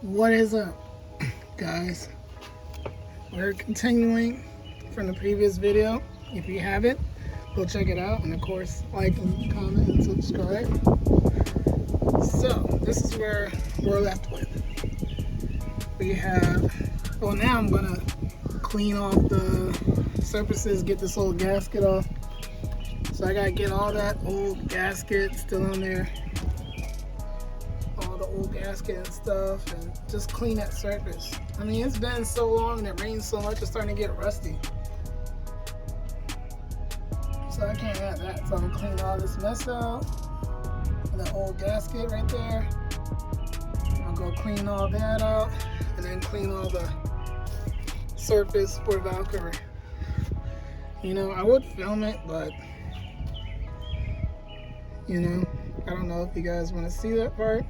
What is up, guys? We're continuing from the previous video. If you haven't, go check it out, and of course, like and comment and subscribe. So this is where we're left with. We have, well, now I'm gonna clean off the surfaces, get this old gasket off. So I gotta get all that old gasket still on there, all the old gasket and stuff, and just clean that surface. I mean, it's been so long and it rains so much, it's starting to get rusty. So I can't have that. So I'm gonna clean all this mess out. And that old gasket right there. I'll go clean all that out, and then clean all the surface for the valve cover. You know, I would film it, but you know, I don't know if you guys want to see that part.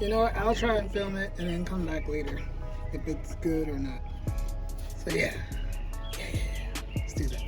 You know what, I'll try and film it and then come back later if it's good or not. So yeah, let's do that.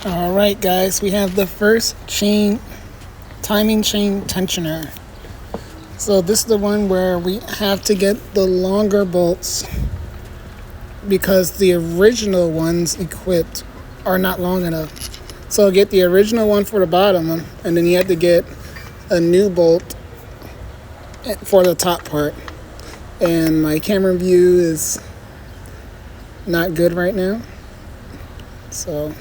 All right, guys, we have the first timing chain tensioner. So this is the one where we have to get the longer bolts because the original ones equipped are not long enough. So get the original one for the bottom, and then you have to get a new bolt for the top part. And my camera view is not good right now, so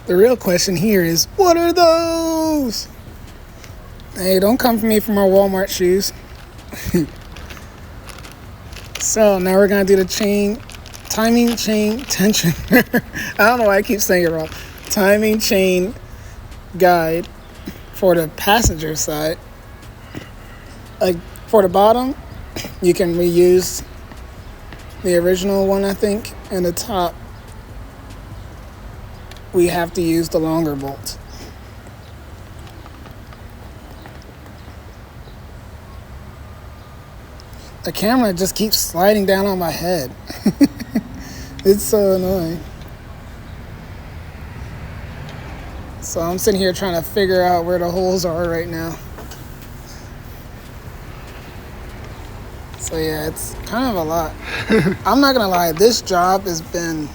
the real question here is, what are those? Hey, don't come for me for my Walmart shoes. So now we're gonna do the timing chain tension. I don't know why I keep saying it wrong. Timing chain guide for the passenger side. Like for the bottom, you can reuse the original one, I think, and the top we have to use the longer bolt. The camera just keeps sliding down on my head. It's so annoying. So I'm sitting here trying to figure out where the holes are right now. So yeah, it's kind of a lot. I'm not gonna lie, this job has been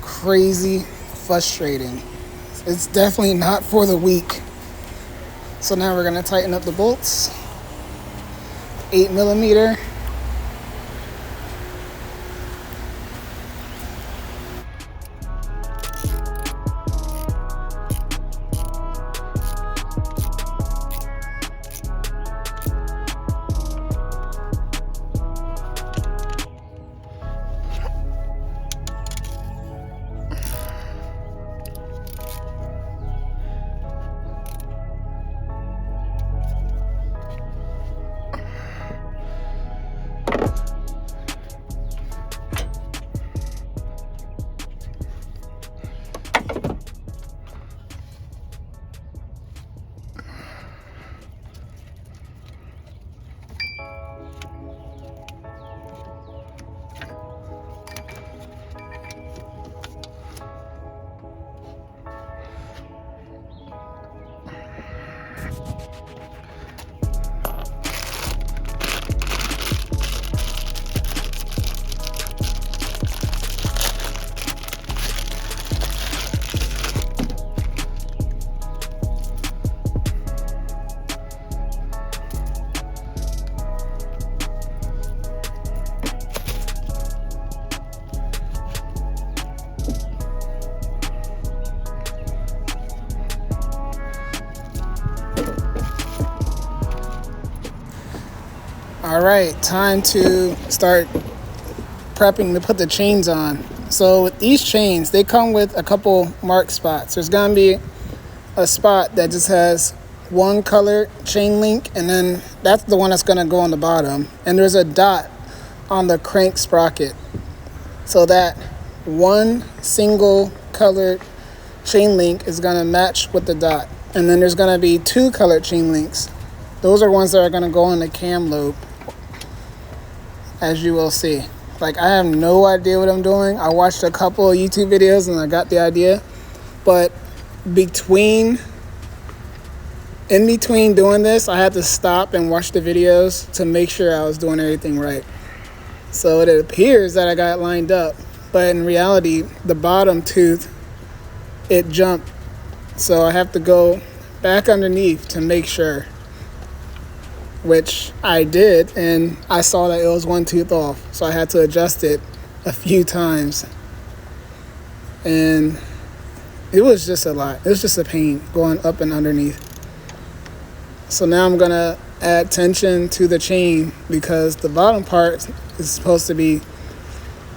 crazy frustrating. It's definitely not for the weak. So now we're gonna tighten up the bolts. 8mm. All right, time to start prepping to put the chains on. So with these chains, they come with a couple mark spots. There's gonna be a spot that just has one color chain link, and then that's the one that's gonna go on the bottom. And there's a dot on the crank sprocket, so that one single colored chain link is gonna match with the dot. And then there's gonna be two colored chain links. Those are ones that are gonna go on the cam lobe, as you will see. Like, I have no idea what I'm doing. I watched a couple of YouTube videos and I got the idea. But in between doing this, I had to stop and watch the videos to make sure I was doing everything right. So it appears that I got it lined up, but in reality, the bottom tooth, it jumped. So I have to go back underneath to make sure, which I did, and I saw that it was one tooth off. So I had to adjust it a few times. And it was just a lot. It was just a pain going up and underneath. So now I'm gonna add tension to the chain, because the bottom part is supposed to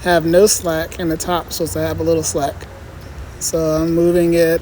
have no slack, and the top is supposed to have a little slack. So I'm moving it.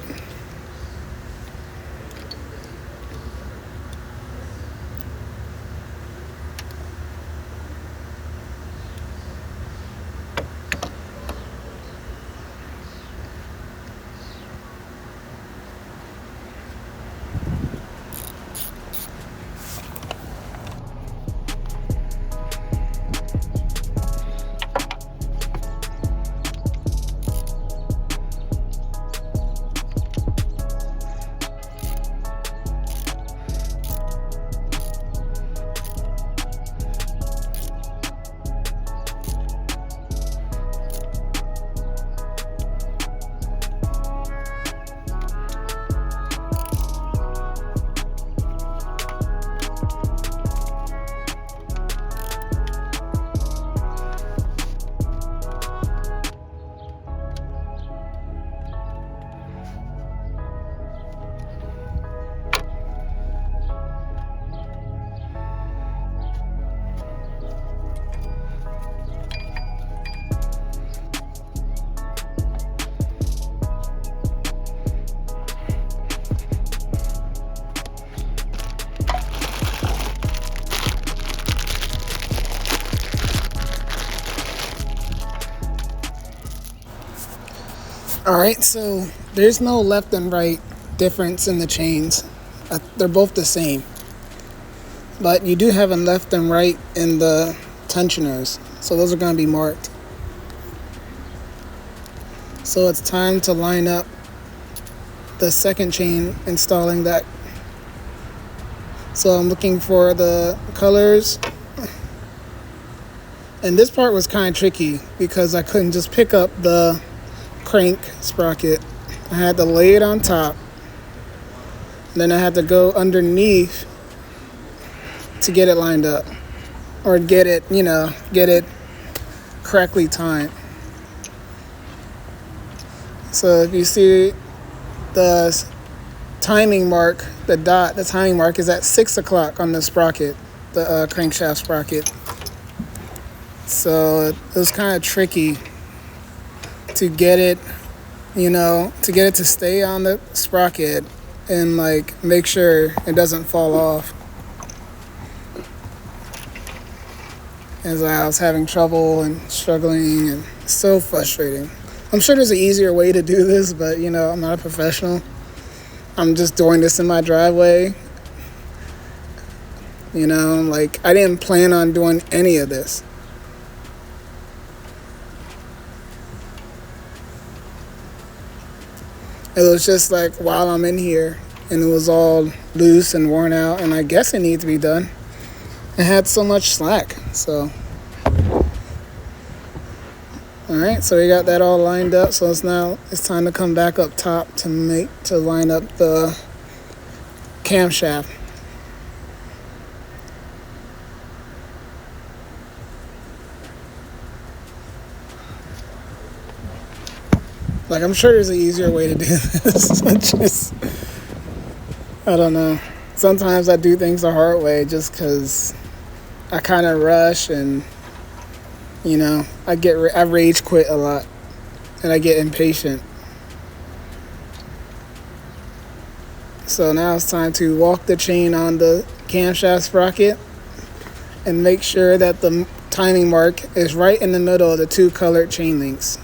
Alright, so there's no left and right difference in the chains. They're both the same. But you do have a left and right in the tensioners. So those are going to be marked. So it's time to line up the second chain, installing that. So I'm looking for the colors. And this part was kind of tricky because I couldn't just pick up the crank sprocket. I had to lay it on top. And then I had to go underneath to get it lined up. Or get it correctly timed. So if you see the timing mark, the timing mark is at 6 o'clock on the sprocket, the crankshaft sprocket. So it was kind of tricky to get it, to stay on the sprocket and like make sure it doesn't fall off. As I was having trouble and struggling, and so frustrating. I'm sure there's an easier way to do this, but I'm not a professional. I'm just doing this in my driveway. I didn't plan on doing any of this. It was just like while I'm in here, and it was all loose and worn out, and I guess it needed to be done. It had so much slack, so. Alright, so we got that all lined up, so it's time to come back up top to line up the camshaft. Like, I'm sure there's an easier way to do this. I don't know. Sometimes I do things the hard way just because I kind of rush and, I rage quit a lot and I get impatient. So now it's time to walk the chain on the camshaft sprocket and make sure that the timing mark is right in the middle of the two colored chain links.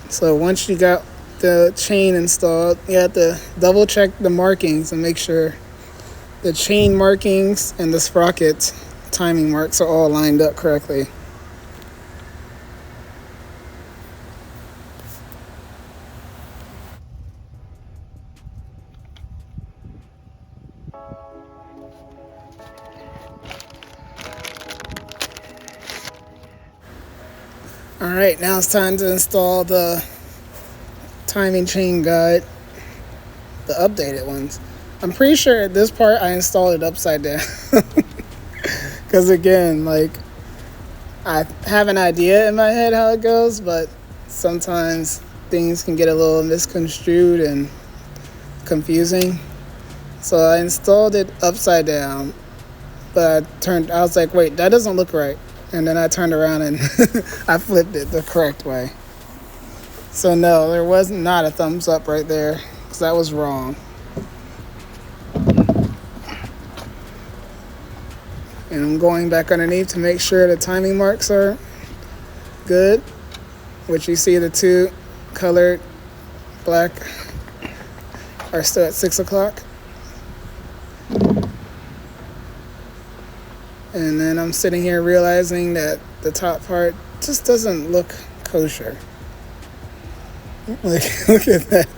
So once you got the chain installed, you have to double check the markings and make sure the chain markings and the sprocket's timing marks are all lined up correctly. Alright, now it's time to install the timing chain guide, the updated ones. I'm pretty sure at this part I installed it upside down. Because again, I have an idea in my head how it goes, but sometimes things can get a little misconstrued and confusing. So I installed it upside down, but I was like, wait, that doesn't look right. And then I turned around and I flipped it the correct way. So no, there was not a thumbs up right there, because that was wrong. And I'm going back underneath to make sure the timing marks are good, which you see the two colored black are still at 6 o'clock. And then I'm sitting here realizing that the top part just doesn't look kosher. Look at that.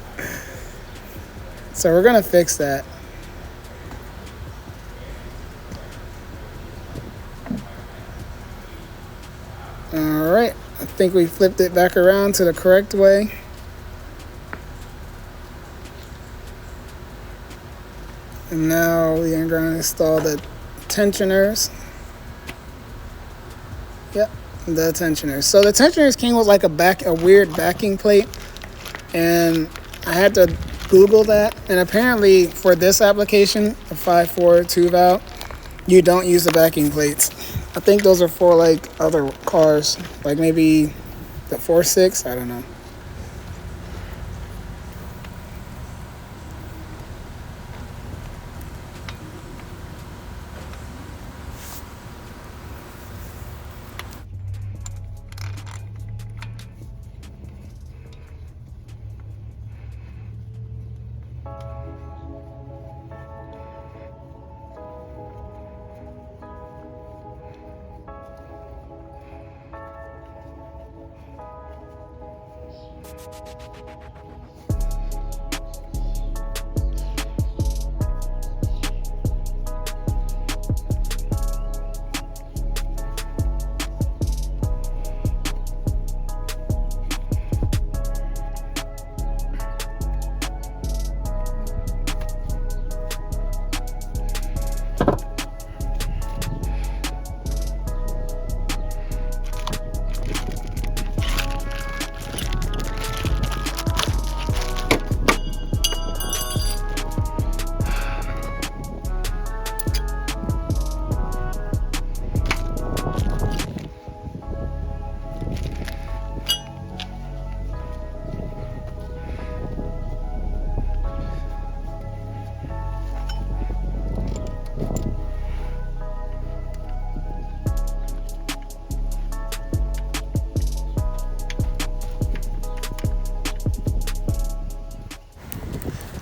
So we're gonna fix that. Alright, I think we flipped it back around to the correct way. And now we are going to install the tensioners. Yep, the tensioners. So the tensioners came with like a weird backing plate, and I had to Google that. And apparently for this application, the 5.4 2 valve, you don't use the backing plates. I think those are for like other cars, like maybe the 4.6. I don't know.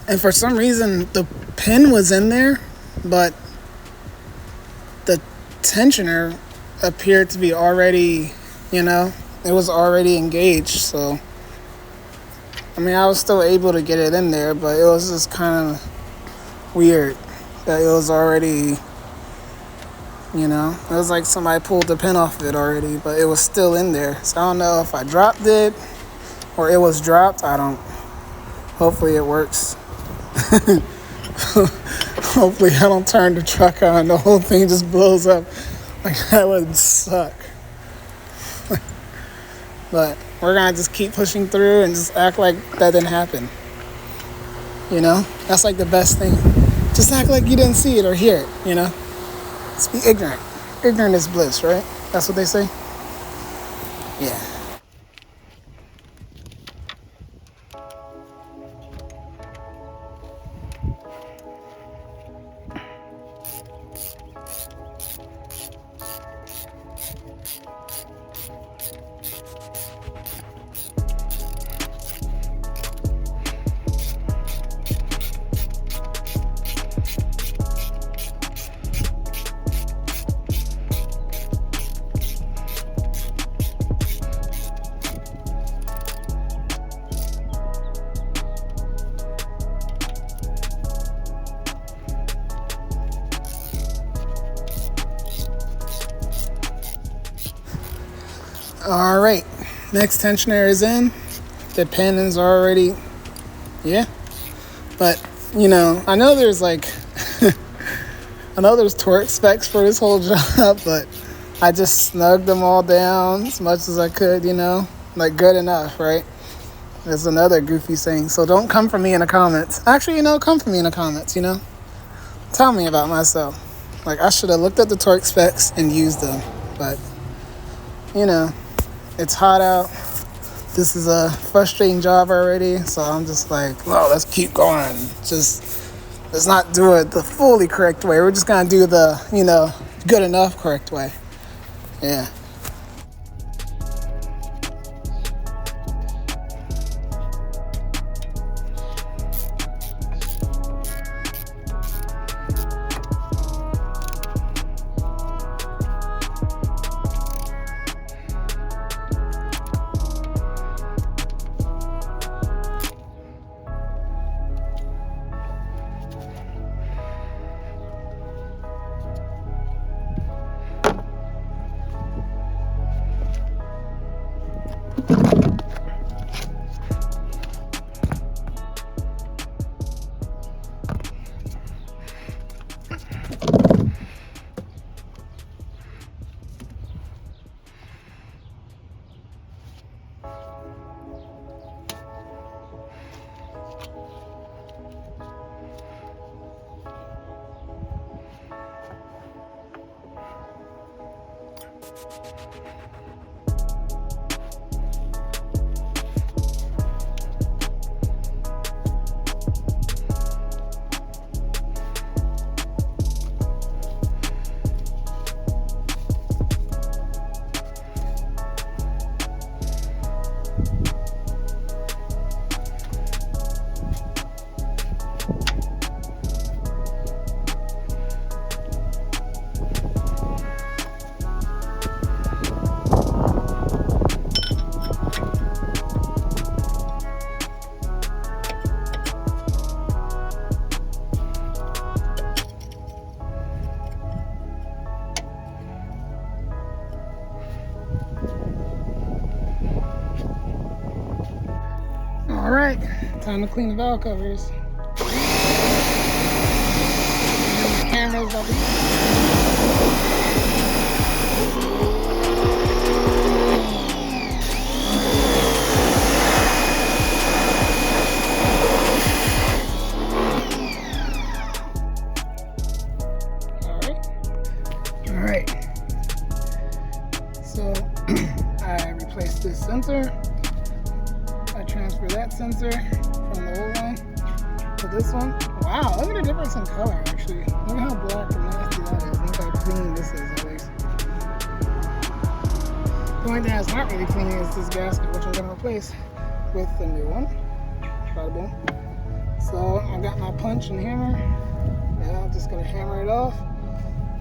And for some reason, the pin was in there, but the tensioner appeared to be already, it was already engaged. So, I mean, I was still able to get it in there, but it was just kind of weird that it was already, it was like somebody pulled the pin off of it already, but it was still in there. So I don't know if I dropped it or it was dropped. Hopefully it works. Hopefully I don't turn the truck on and the whole thing just blows up. Like, that would suck. But we're gonna just keep pushing through and just act like that didn't happen. That's like the best thing. Just act like you didn't see it or hear it, Just be ignorant. Ignorant is bliss, right? That's what they say? Yeah. All right, next tensioner is in. The pin is already, but I know there's there's torque specs for this whole job, but I just snugged them all down as much as I could, good enough, right? There's another goofy saying, so don't come for me in the comments. Actually, come for me in the comments, tell me about myself. Like, I should have looked at the torque specs and used them, but it's hot out. This is a frustrating job already, so I'm just like, well, let's keep going. Let's not do it the fully correct way. We're just gonna do the, good enough correct way. Yeah. right, time to clean the valve covers. The camera's up. All right. So I replaced this sensor. I transfer that sensor from the old one to this one. Wow, look at the difference in color actually. Look at how black and nasty that is. Look how clean this is at least. The only thing that's not really clean is this gasket, which I'm going to replace with the new one. Bada boom. So I got my punch and hammer. Yeah, I'm just going to hammer it off.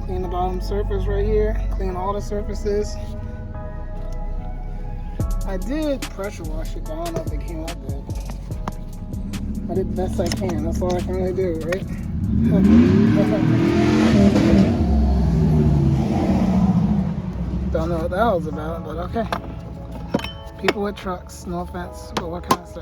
Clean the bottom surface right here. Clean all the surfaces. I did pressure wash it, but I don't know if it came out good. I did the best I can. That's all I can really do, right? Don't know what that was about, but okay. People with trucks, no offense, but what can I say?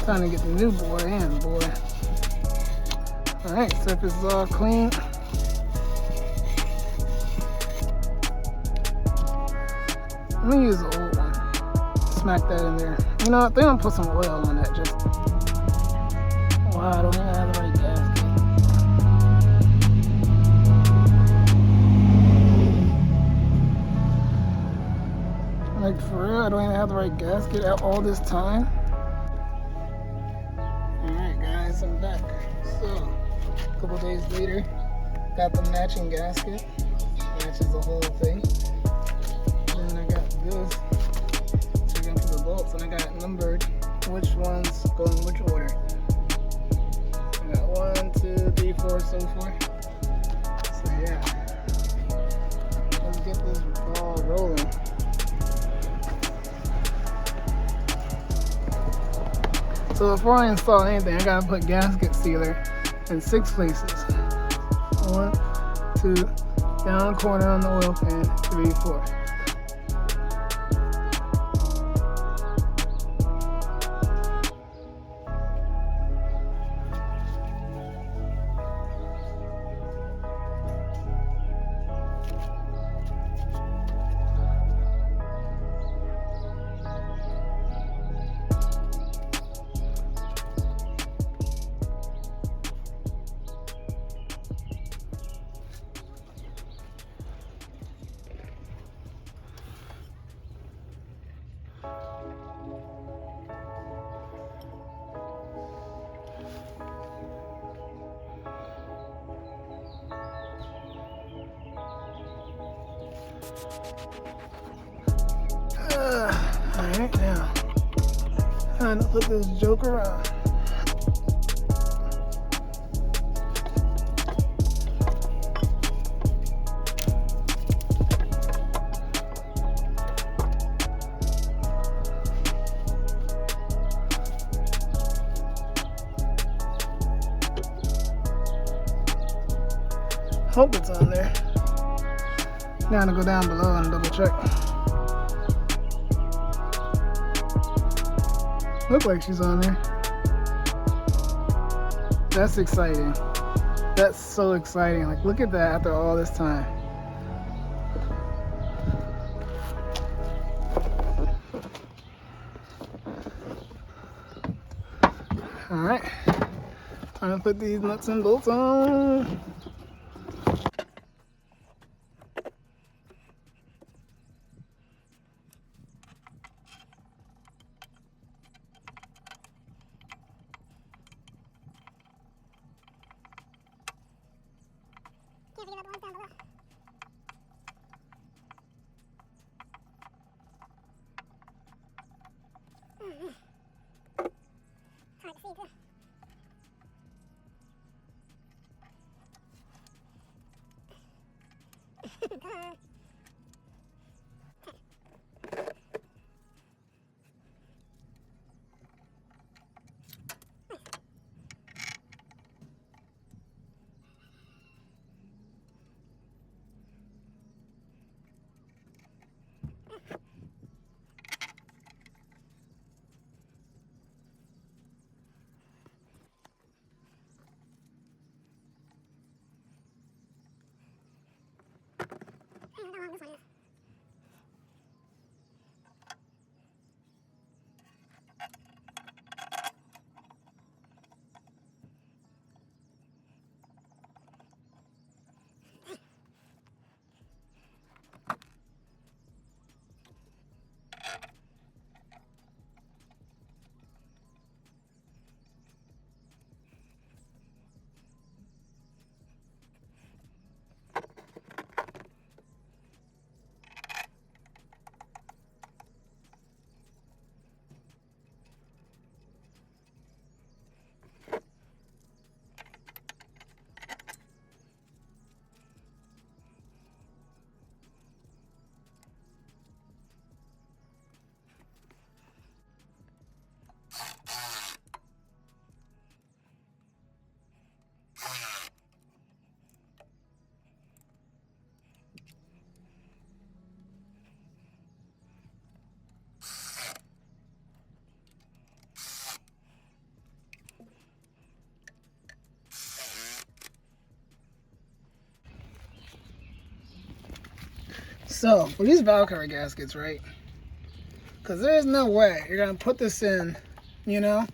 Time to get the new boy in, boy. Alright, surface is all clean. Let me use the old one. Smack that in there. You know what? They're gonna put some oil on that just. Wow, I don't even have the right gasket. Like, for real, I don't even have the right gasket at all this time. I'm back. So, a couple days later, got the matching gasket. Matches the whole thing. Then I got this. Took into the bolts, and I got numbered which ones go in which order. I got 1, 2, 3, 4, so forth. So yeah, let's get this ball rolling. So before I install anything, I gotta put gasket sealer in 6 places. 1, 2, down corner on the oil pan, 3, 4. Alright, now time to put this joker on. Hope it's on there. Now I'm gonna go down below and double check. Look like she's on there. That's exciting. That's so exciting. Like, look at that after all this time. All right, I'm gonna put these nuts and bolts on. So for these valve cover gaskets, right? Because there's no way you're gonna put this in, you know,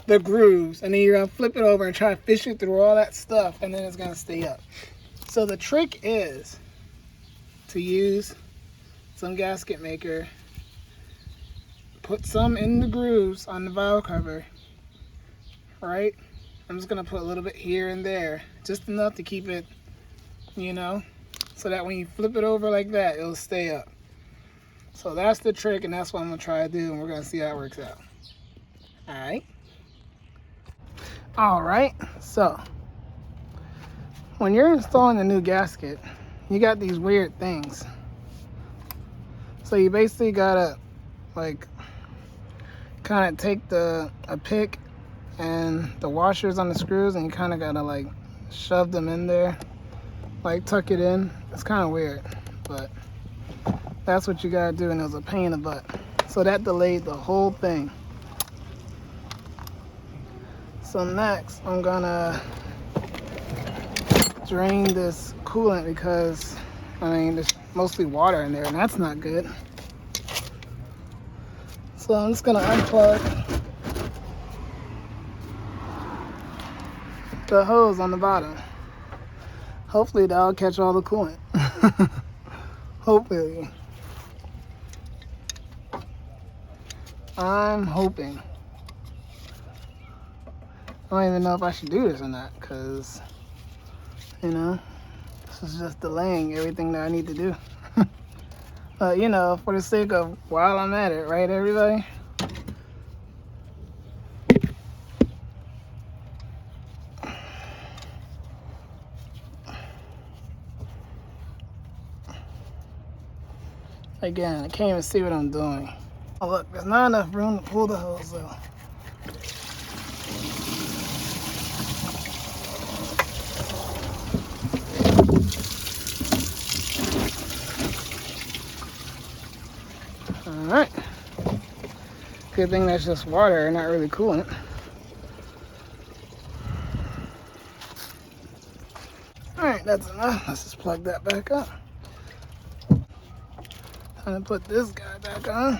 the grooves, and then you're gonna flip it over and try to fish it through all that stuff, and then it's gonna stay up. So the trick is to use some gasket maker, put some in the grooves on the valve cover, right? I'm just gonna put a little bit here and there, just enough to keep it, you know, so that when you flip it over like that, it'll stay up. So that's the trick, and that's what I'm gonna try to do, and we're gonna see how it works out. All right, so when you're installing a new gasket, you got these weird things. So you basically gotta like kind of take a pick and the washers on the screws, and you kind of gotta like shove them in there, like tuck it in. It's kind of weird, but that's what you gotta do, and it was a pain in the butt. So that delayed the whole thing. So next, I'm gonna drain this coolant because, I mean, there's mostly water in there, and that's not good. So I'm just gonna unplug the hose on the bottom. Hopefully that'll catch all the coolant. Hopefully. I'm hoping. I don't even know if I should do this or not, because, you know, this is just delaying everything that I need to do. But, you know, for the sake of while I'm at it, right, everybody? Again, I can't even see what I'm doing. Oh, look, there's not enough room to pull the hose out. Alright. Good thing that's just water, not really coolant. Alright, that's enough. Let's just plug that back up. Time to put this guy back on.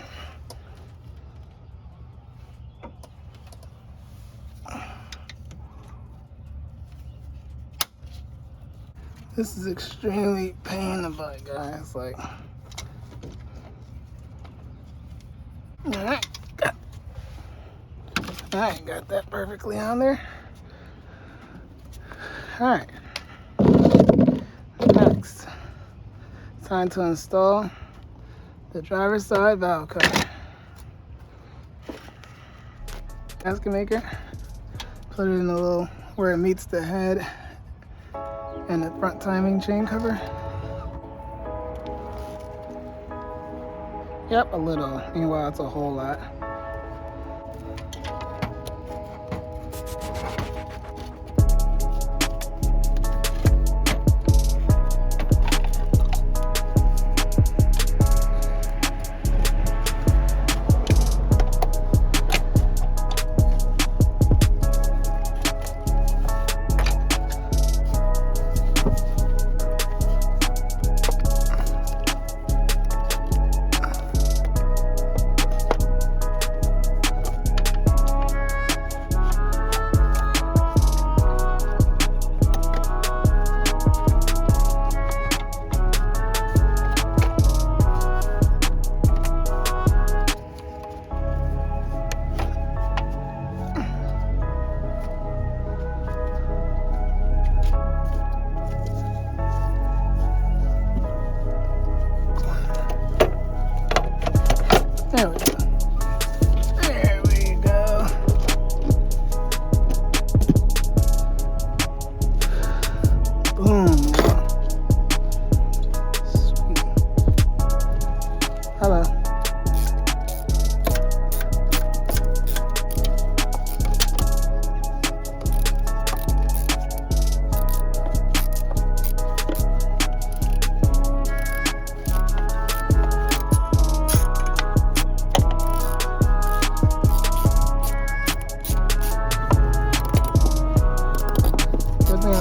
This is extremely pain in the butt, guys. Like, alright, got that perfectly on there. Alright, next, time to install the driver's side valve cover. Gasket maker, put it in the little, where it meets the head and the front timing chain cover. Yep, a little. Meanwhile, it's a whole lot. There we go. There we go. Boom. Sweet. Hello.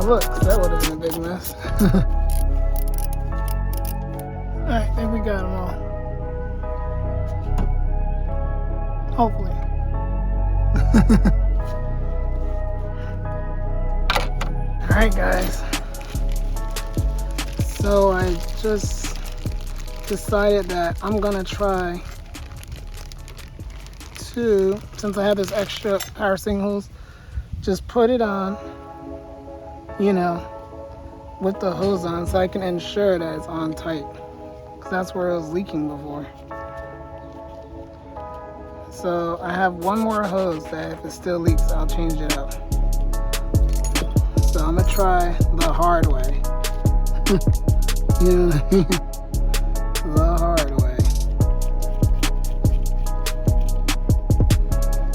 Look, that would have been a big mess. Alright, I think we got them all. Hopefully. Alright guys. So I just decided that I'm gonna try to, since I have this extra power singles, just put it on, you know, with the hose on, so I can ensure that it's on tight, because that's where it was leaking before. So I have one more hose that if it still leaks, I'll change it up. So I'm gonna try the hard way. You know what I mean? The hard way.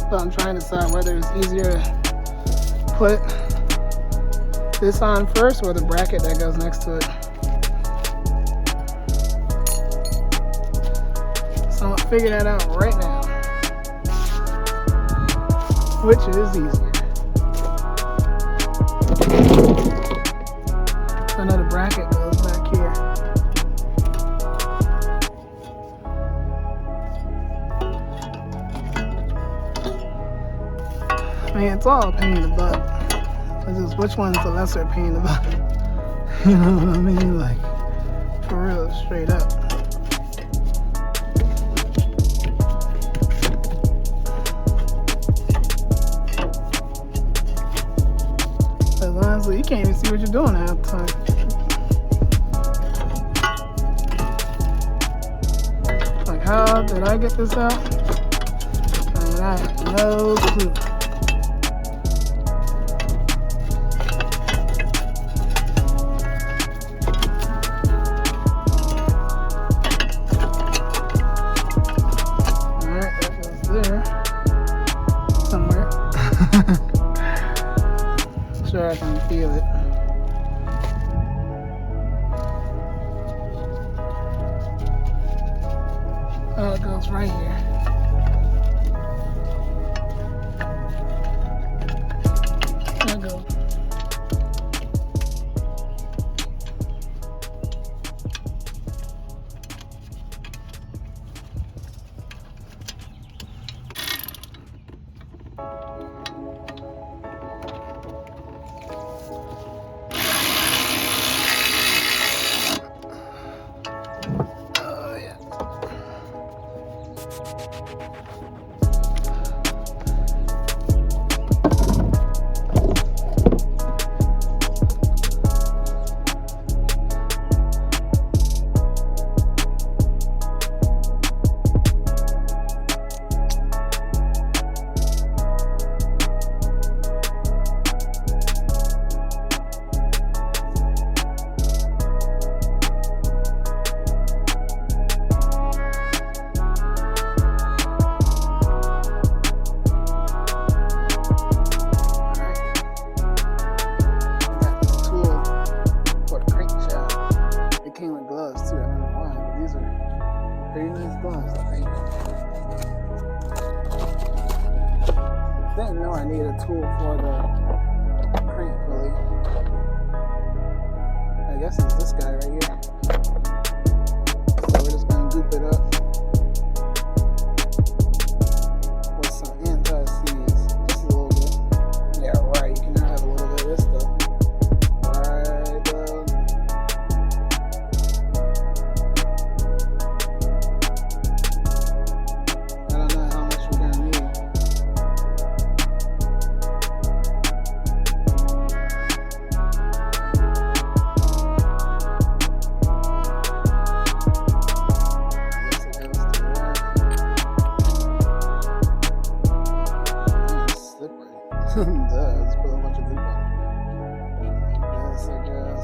So I'm trying to decide whether it's easier to put this on first or the bracket that goes next to it. So I'm gonna figure that out right now. Which is easier. I know the bracket goes back here. I mean, it's all a pain in the butt. It's just which one's the lesser pain in the butt? You know what I mean? Like, for real, straight up. Because honestly, you can't even see what you're doing half the time. Like, how did I get this out? I mean, I have no clue. Sure I can feel it. Oh, it goes right here. There it goes. Pretty nice gloves, I think. Didn't know I needed a tool for the print pulley. I guess it's this guy right here. So we're just gonna goop it up with some anti-seize, just a little bit. Yeah, right. You can now have a little bit of this stuff. Right, I don't know how much we're gonna need. Duh, let's put a bunch of goop on it. Yes, I guess.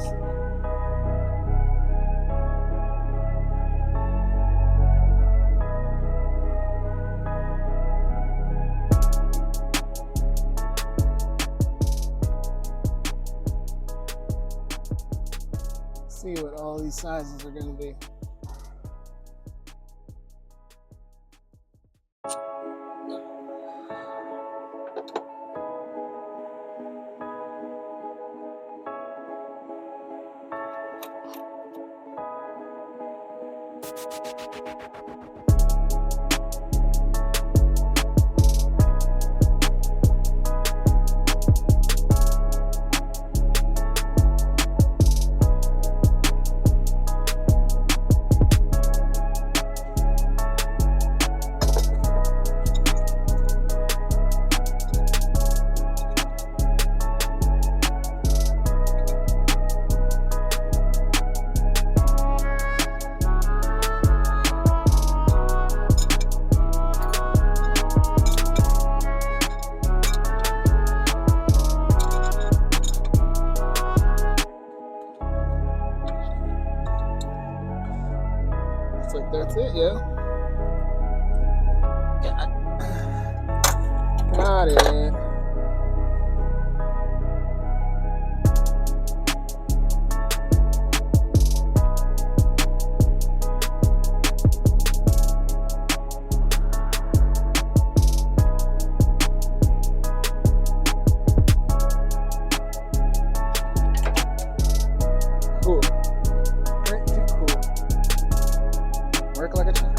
See what all these sizes are going to be. Like that's it, yeah. Got it. Cool. Pretty cool. Work like a charm.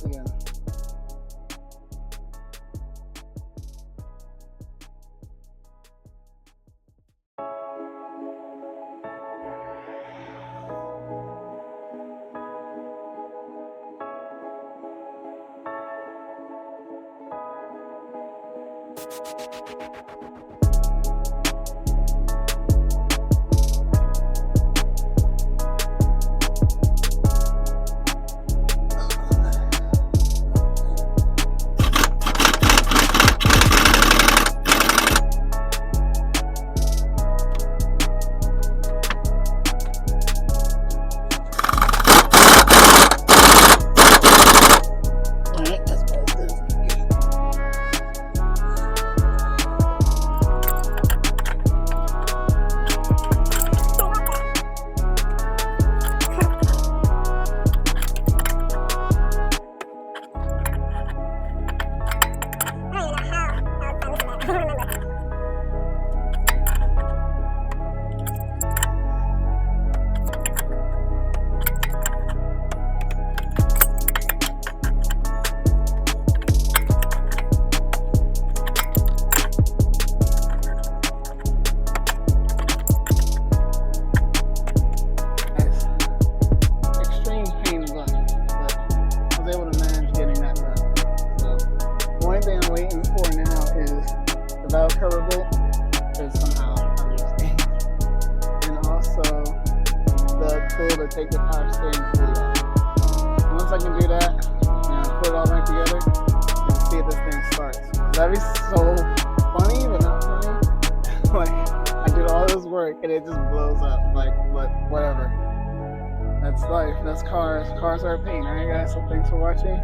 Again. valve cover bolt is somehow I'm just also the tool to take the power steering fully off. Once I can do that, put it all back together and see if this thing starts. That'd be so funny, but not funny. Like, I did all this work and it just blows up. Like, but whatever. That's life. That's cars. Cars are a pain. Alright, guys? So thanks for watching.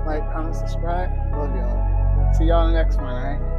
Like, comment, subscribe. Love y'all. See y'all in the next one, alright?